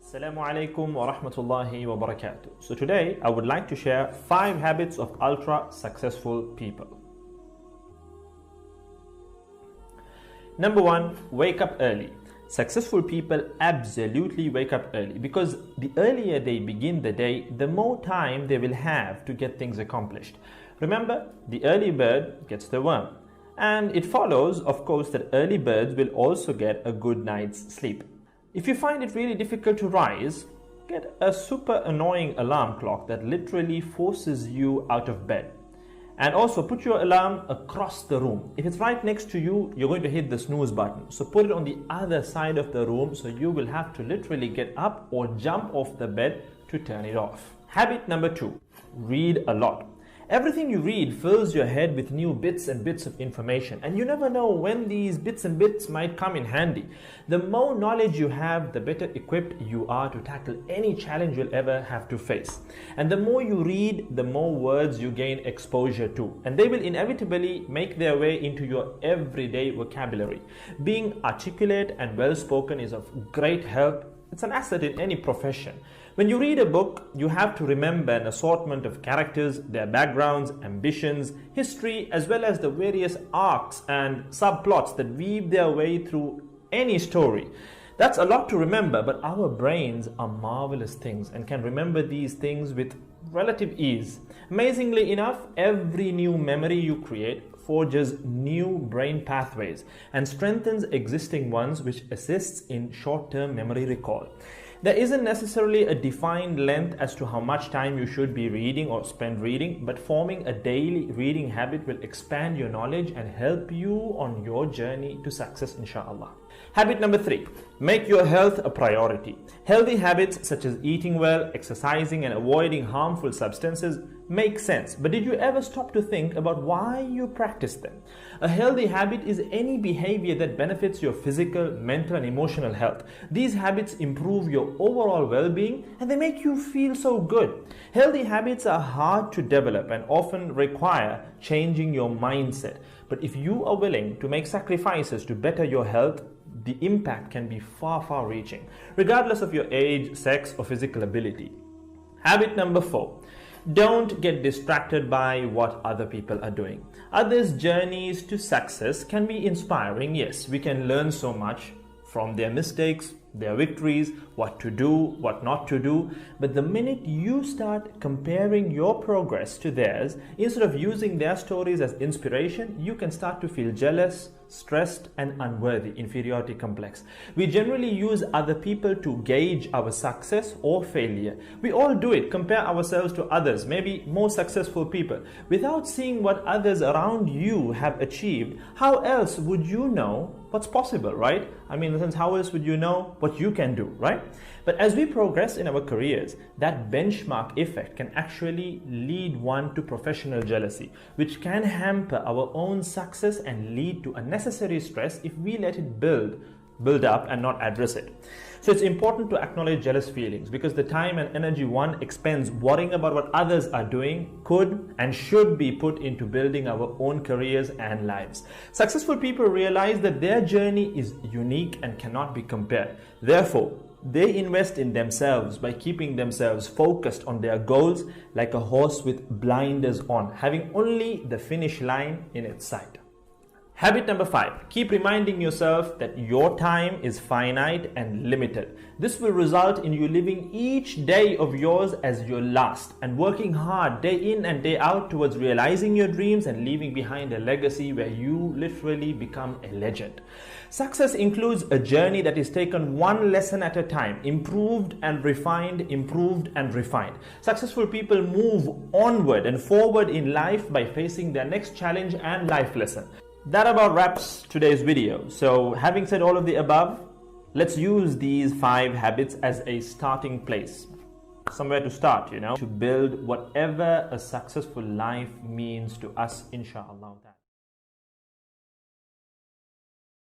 Assalamualaikum wa rahmatullahi wa barakatuh. So today I would like to share 5 habits of ultra successful people. Number 1, wake up early. Successful people absolutely wake up early because the earlier they begin the day, the more time they will have to get things accomplished. Remember, the early bird gets the worm. And it follows, of course, that early birds will also get a good night's sleep. If you find it really difficult to rise, get a super annoying alarm clock that literally forces you out of bed. And also put your alarm across the room. If it's right next to you, you're going to hit the snooze button. So put it on the other side of the room so you will have to literally get up or jump off the bed to turn it off. Habit number 2, read a lot. Everything you read fills your head with new bits and bits of information, and you never know when these bits and bits might come in handy. The more knowledge you have, the better equipped you are to tackle any challenge you'll ever have to face. And the more you read, the more words you gain exposure to, and they will inevitably make their way into your everyday vocabulary. Being articulate and well-spoken is of great help. It's an asset in any profession. When you read a book, you have to remember an assortment of characters, their backgrounds, ambitions, history, as well as the various arcs and subplots that weave their way through any story. That's a lot to remember, but our brains are marvelous things and can remember these things with relative ease. Amazingly enough, every new memory you create forges new brain pathways and strengthens existing ones, which assists in short-term memory recall. There isn't necessarily a defined length as to how much time you should be reading or spend reading, but forming a daily reading habit will expand your knowledge and help you on your journey to success, inshallah. Habit number 3, make your health a priority. Healthy habits such as eating well, exercising, and avoiding harmful substances make sense, but did you ever stop to think about why you practice them? A healthy habit is any behavior that benefits your physical, mental, and emotional health. These habits improve your overall well-being and they make you feel so good. Healthy habits are hard to develop and often require changing your mindset. But if you are willing to make sacrifices to better your health, the impact can be far reaching, regardless of your age, sex, or physical ability. Habit number 4. Don't get distracted by what other people are doing. Others' journeys to success can be inspiring. Yes, we can learn so much from their mistakes, their victories, what to do, what not to do. But the minute you start comparing your progress to theirs, instead of using their stories as inspiration, you can start to feel jealous, stressed, and unworthy, inferiority complex. We generally use other people to gauge our success or failure. We all do it, compare ourselves to others, maybe more successful people. Without seeing what others around you have achieved, how else would you know what's possible, right? I mean, in the sense, how else would you know what you can do, right? But as we progress in our careers, that benchmark effect can actually lead one to professional jealousy, which can hamper our own success and lead to unnecessary stress if we let it build up and not address it. So it's important to acknowledge jealous feelings because the time and energy one expends worrying about what others are doing could and should be put into building our own careers and lives. Successful people realize that their journey is unique and cannot be compared. Therefore, they invest in themselves by keeping themselves focused on their goals like a horse with blinders on, having only the finish line in its sight. Habit number 5, keep reminding yourself that your time is finite and limited. This will result in you living each day of yours as your last and working hard day in and day out towards realizing your dreams and leaving behind a legacy where you literally become a legend. Success includes a journey that is taken one lesson at a time, improved and refined, improved and refined. Successful people move onward and forward in life by facing their next challenge and life lesson. That about wraps today's video. So having said all of the above, let's use these 5 habits as a starting place. Somewhere to start, to build whatever a successful life means to us, inshallah.